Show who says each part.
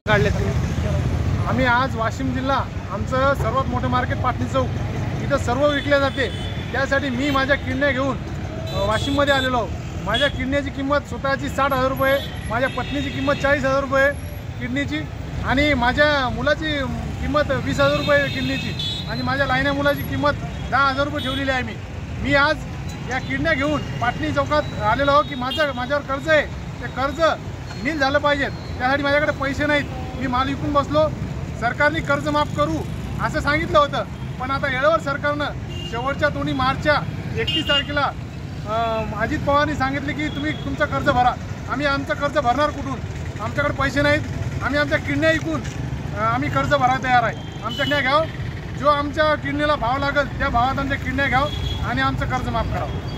Speaker 1: काढले आम्ही आज वाशिम जिल्हा आमचं सर्वात मोठं मार्केट पाटणी चौक इथं सर्व विकले जाते। त्यासाठी मी माझ्या किडण्या घेऊन वाशिममध्ये आलेलो। माझ्या किडण्याची किंमत स्वतःची 60,000 रुपये, माझ्या पत्नीची किंमत 40,000 रुपये किडनीची, आणि माझ्या मुलाची किंमत 20,000 रुपये किडनीची, आणि माझ्या लहान्या मुलाची किंमत 10,000 रुपये ठेवलेली आहे। मी आज या किडण्या घेऊन पाटणी चौकात आलेलो आहो की माझ्यावर कर्ज आहे, ते कर्ज नील झालं पाहिजे। त्यासाठी माझ्याकडे पैसे नाहीत, मी माल विकून बसलो। सरकारने कर्ज माफ करू असं सांगितलं होतं, पण आता येळेवर सरकारनं शेवटच्या दोन्ही मार्चच्या 31 तारखेला अजित पवारांनी सांगितले की तुम्ही तुमचं कर्ज भरा। आम्ही आमचं कर्ज भरणार कुठून? आमच्याकडे पैसे नाहीत। आम्ही आमच्या किडण्या विकून आम्ही कर्ज भरायला तयार आहे। आमच्या किडण्या घ्याव, जो आमच्या किडनीला भाव लागेल त्या भावात आमच्या किडण्या घ्याव आणि आमचं कर्ज माफ करावं।